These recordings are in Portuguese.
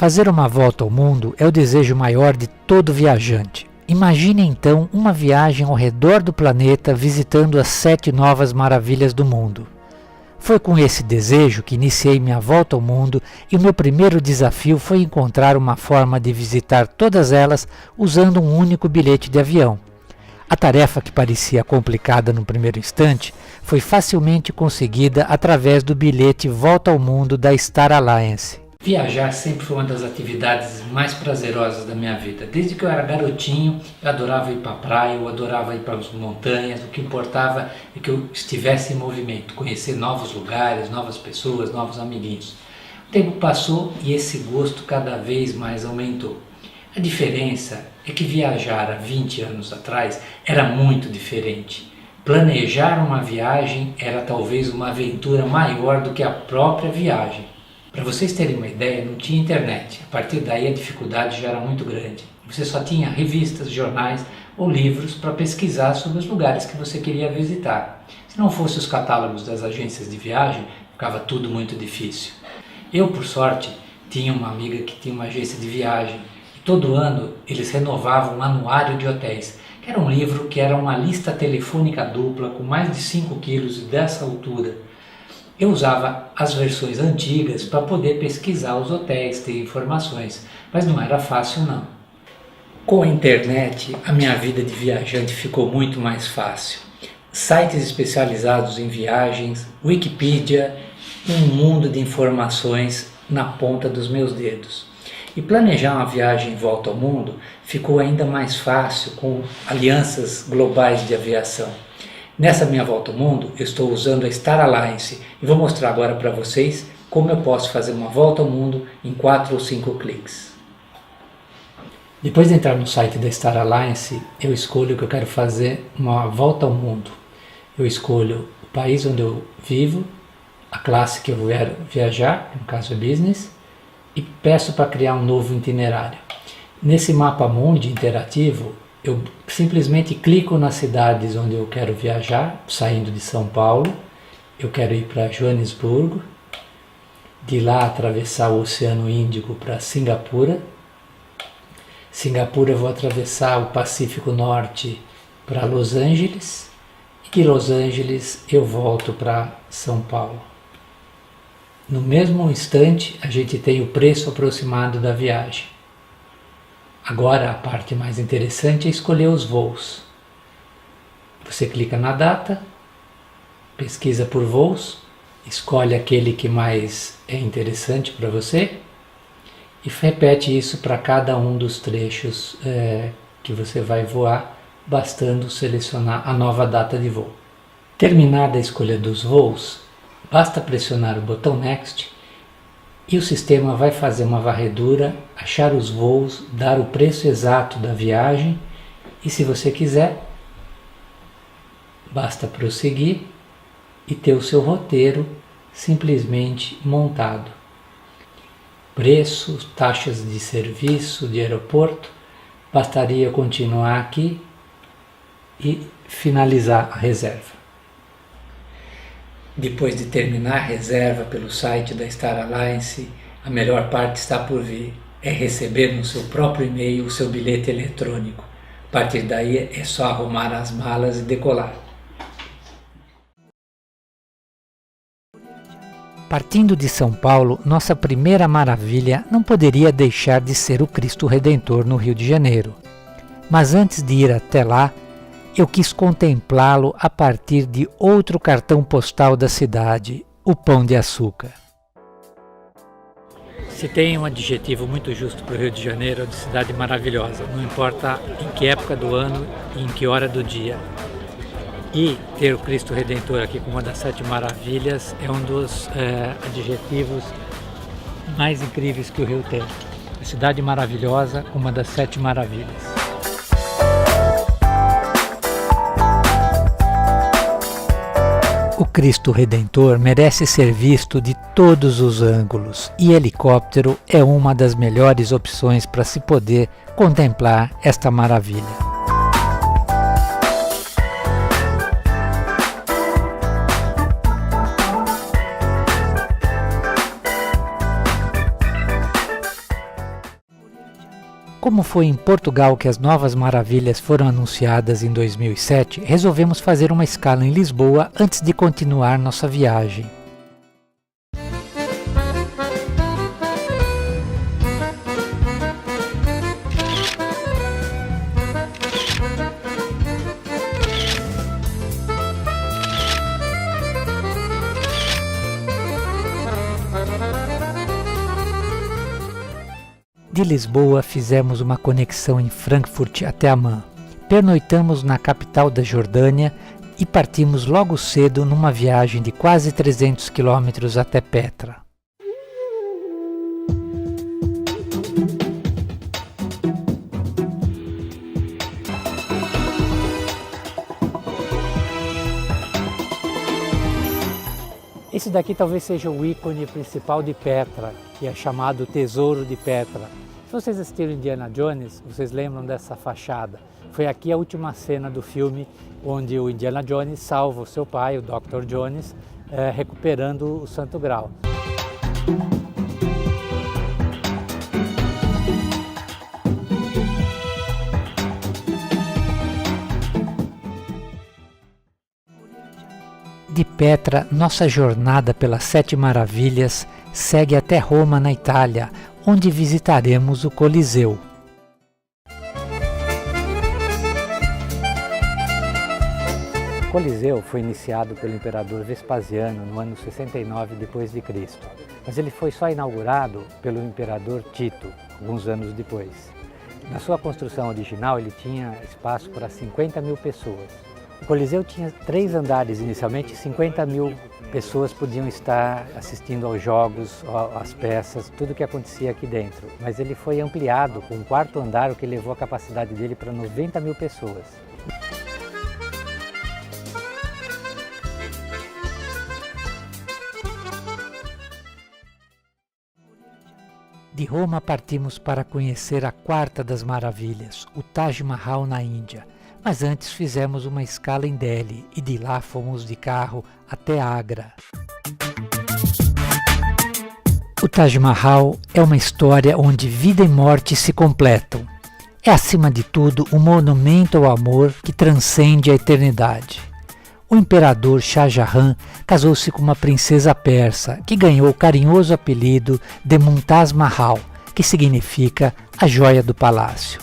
Fazer uma volta ao mundo é o desejo maior de todo viajante. Imagine então uma viagem ao redor do planeta visitando as 7 novas maravilhas do mundo. Foi com esse desejo que iniciei minha volta ao mundo e o meu primeiro desafio foi encontrar uma forma de visitar todas elas usando um único bilhete de avião. A tarefa, que parecia complicada no primeiro instante, foi facilmente conseguida através do bilhete Volta ao Mundo da Star Alliance. Viajar sempre foi uma das atividades mais prazerosas da minha vida. Desde que eu era garotinho, eu adorava ir para a praia, eu adorava ir para as montanhas. O que importava é que eu estivesse em movimento, conhecer novos lugares, novas pessoas, novos amiguinhos. O tempo passou e esse gosto cada vez mais aumentou. A diferença é que viajar há 20 anos atrás era muito diferente. Planejar uma viagem era talvez uma aventura maior do que a própria viagem. Para vocês terem uma ideia, não tinha internet. A partir daí a dificuldade já era muito grande. Você só tinha revistas, jornais ou livros para pesquisar sobre os lugares que você queria visitar. Se não fossem os catálogos das agências de viagem, ficava tudo muito difícil. Eu, por sorte, tinha uma amiga que tinha uma agência de viagem. E todo ano eles renovavam um anuário de hotéis, que era um livro que era uma lista telefônica dupla com mais de 5 quilos e dessa altura. Eu usava as versões antigas para poder pesquisar os hotéis, ter informações, mas não era fácil não. Com a internet, a minha vida de viajante ficou muito mais fácil. Sites especializados em viagens, Wikipedia, um mundo de informações na ponta dos meus dedos. E planejar uma viagem em volta ao mundo ficou ainda mais fácil com alianças globais de aviação. Nessa minha volta ao mundo, eu estou usando a Star Alliance e vou mostrar agora para vocês como eu posso fazer uma volta ao mundo em 4 ou 5 cliques. Depois de entrar no site da Star Alliance, eu escolho que eu quero fazer uma volta ao mundo. Eu escolho o país onde eu vivo, a classe que eu quero viajar, no caso é Business, e peço para criar um novo itinerário. Nesse mapa mundi interativo, eu simplesmente clico nas cidades onde eu quero viajar, saindo de São Paulo. Eu quero ir para Joanesburgo, de lá atravessar o Oceano Índico para Singapura. Singapura eu vou atravessar o Pacífico Norte para Los Angeles, e de Los Angeles eu volto para São Paulo. No mesmo instante a gente tem o preço aproximado da viagem. Agora a parte mais interessante é escolher os voos. Você clica na data, pesquisa por voos, escolhe aquele que mais é interessante para você e repete isso para cada um dos trechos que você vai voar, bastando selecionar a nova data de voo. Terminada a escolha dos voos, basta pressionar o botão Next e o sistema vai fazer uma varredura, achar os voos, dar o preço exato da viagem e, se você quiser, basta prosseguir e ter o seu roteiro simplesmente montado. Preço, taxas de serviço, de aeroporto, bastaria continuar aqui e finalizar a reserva. Depois de terminar a reserva pelo site da Star Alliance, a melhor parte está por vir. É receber no seu próprio e-mail o seu bilhete eletrônico. A partir daí é só arrumar as malas e decolar. Partindo de São Paulo, nossa primeira maravilha não poderia deixar de ser o Cristo Redentor no Rio de Janeiro. Mas antes de ir até lá, eu quis contemplá-lo a partir de outro cartão postal da cidade, o Pão de Açúcar. Se tem um adjetivo muito justo para o Rio de Janeiro, é de cidade maravilhosa, não importa em que época do ano e em que hora do dia. E ter o Cristo Redentor aqui como uma das 7 maravilhas é um dos adjetivos mais incríveis que o Rio tem. A cidade maravilhosa, uma das 7 maravilhas. O Cristo Redentor merece ser visto de todos os ângulos e helicóptero é uma das melhores opções para se poder contemplar esta maravilha. Como foi em Portugal que as Novas Maravilhas foram anunciadas em 2007, resolvemos fazer uma escala em Lisboa antes de continuar nossa viagem. De Lisboa fizemos uma conexão em Frankfurt até Amman. Pernoitamos na capital da Jordânia e partimos logo cedo numa viagem de quase 300 quilômetros até Petra. Esse daqui talvez seja o ícone principal de Petra, que é chamado Tesouro de Petra. Se vocês assistiram Indiana Jones, vocês lembram dessa fachada. Foi aqui a última cena do filme, onde o Indiana Jones salva o seu pai, o Dr. Jones, recuperando o Santo Graal. De Petra, nossa jornada pelas Sete Maravilhas segue até Roma, na Itália, onde visitaremos o Coliseu. O Coliseu foi iniciado pelo imperador Vespasiano no ano 69 d.C., mas ele foi só inaugurado pelo imperador Tito, alguns anos depois. Na sua construção original, ele tinha espaço para 50 mil pessoas. O Coliseu tinha 3 andares inicialmente, 50 mil pessoas podiam estar assistindo aos jogos, às peças, tudo o que acontecia aqui dentro. Mas ele foi ampliado com um 4º andar, o que levou a capacidade dele para 90 mil pessoas. De Roma partimos para conhecer a 4ª das maravilhas, o Taj Mahal na Índia. Mas antes fizemos uma escala em Delhi e de lá fomos de carro até Agra. O Taj Mahal é uma história onde vida e morte se completam. É, acima de tudo, um monumento ao amor que transcende a eternidade. O imperador Shah Jahan casou-se com uma princesa persa que ganhou o carinhoso apelido de Mumtaz Mahal, que significa a joia do palácio.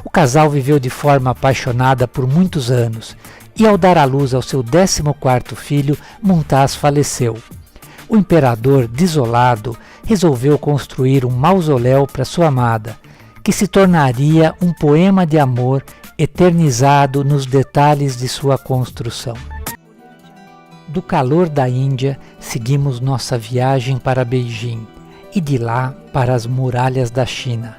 O casal viveu de forma apaixonada por muitos anos e, ao dar à luz ao seu 14º filho, Mumtaz faleceu. O imperador, desolado, resolveu construir um mausoléu para sua amada, que se tornaria um poema de amor eternizado nos detalhes de sua construção. Do calor da Índia, seguimos nossa viagem para Beijing e de lá para as muralhas da China.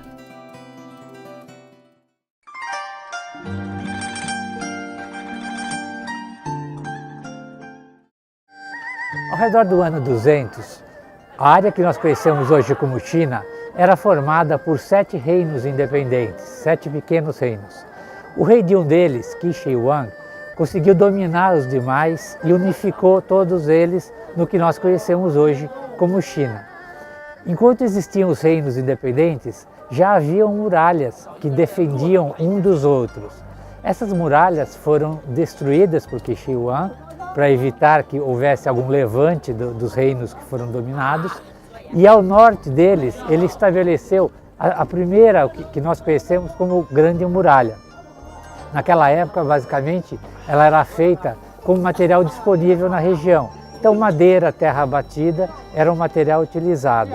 Ao redor do ano 200, a área que nós conhecemos hoje como China era formada por 7 reinos independentes, 7 pequenos reinos. O rei de um deles, Qin Shi Huang, conseguiu dominar os demais e unificou todos eles no que nós conhecemos hoje como China. Enquanto existiam os reinos independentes, já haviam muralhas que defendiam um dos outros. Essas muralhas foram destruídas por Qin Shi Huang para evitar que houvesse algum levante dos reinos que foram dominados, e ao norte deles ele estabeleceu a primeira que nós conhecemos como Grande Muralha. Naquela época, basicamente, ela era feita com material disponível na região. Então, madeira, terra batida era o material utilizado.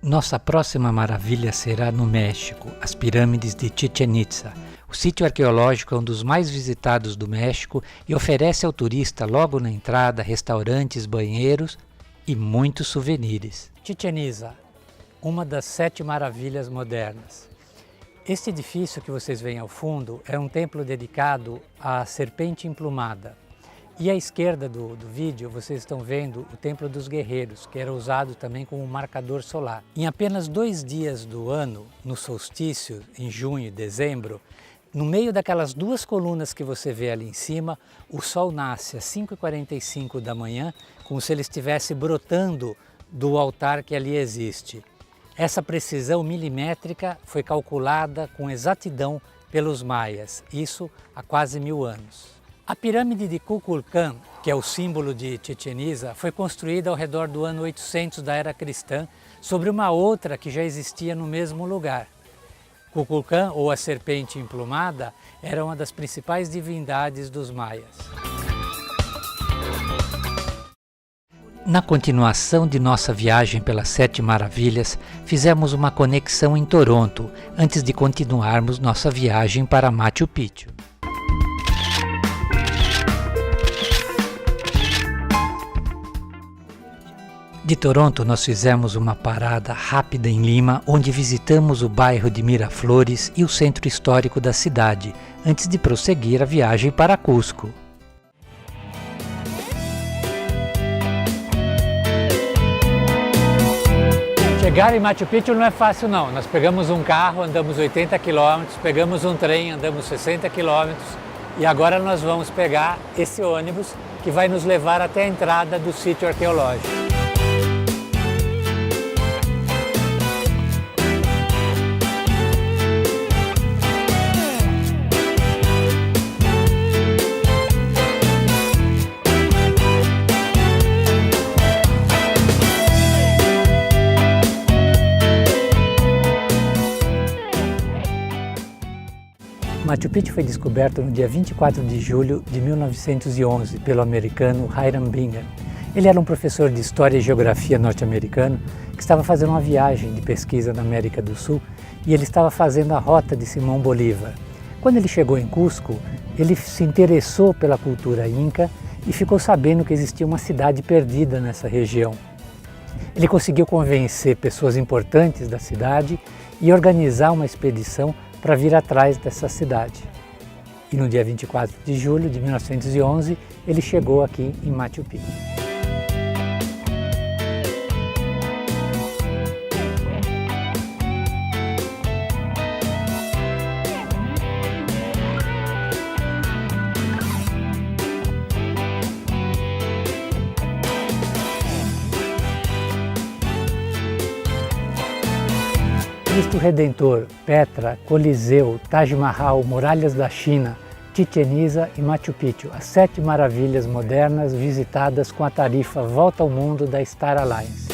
Nossa próxima maravilha será no México, as pirâmides de Chichén Itzá. O sítio arqueológico é um dos mais visitados do México e oferece ao turista logo na entrada restaurantes, banheiros e muitos souvenirs. Chichén Itzá, uma das 7 maravilhas modernas. Este edifício que vocês veem ao fundo é um templo dedicado à serpente emplumada. E à esquerda do vídeo vocês estão vendo o Templo dos Guerreiros, que era usado também como marcador solar. Em apenas 2 dias do ano, no solstício, em junho e dezembro, no meio daquelas 2 colunas que você vê ali em cima, o sol nasce às 5h45 da manhã, como se ele estivesse brotando do altar que ali existe. Essa precisão milimétrica foi calculada com exatidão pelos maias, isso há quase 1000 anos. A pirâmide de Kukulcán, que é o símbolo de Chichén Itzá, foi construída ao redor do ano 800 da era cristã, sobre uma outra que já existia no mesmo lugar. Kukulcán, ou a serpente emplumada, era uma das principais divindades dos maias. Na continuação de nossa viagem pelas 7 Maravilhas, fizemos uma conexão em Toronto, antes de continuarmos nossa viagem para Machu Picchu. De Toronto, nós fizemos uma parada rápida em Lima, onde visitamos o bairro de Miraflores e o centro histórico da cidade, antes de prosseguir a viagem para Cusco. Chegar em Machu Picchu não é fácil não. Nós pegamos um carro, andamos 80 km, pegamos um trem, andamos 60 km e agora nós vamos pegar esse ônibus que vai nos levar até a entrada do sítio arqueológico. Machu Picchu foi descoberto no dia 24 de julho de 1911 pelo americano Hiram Bingham. Ele era um professor de História e Geografia norte-americano que estava fazendo uma viagem de pesquisa na América do Sul e ele estava fazendo a rota de Simão Bolívar. Quando ele chegou em Cusco, ele se interessou pela cultura inca e ficou sabendo que existia uma cidade perdida nessa região. Ele conseguiu convencer pessoas importantes da cidade e organizar uma expedição para vir atrás dessa cidade. E no dia 24 de julho de 1911, ele chegou aqui em Machu Picchu. Cristo Redentor, Petra, Coliseu, Taj Mahal, Muralhas da China, Chichén Itzá e Machu Picchu, as 7 maravilhas modernas visitadas com a tarifa Volta ao Mundo da Star Alliance.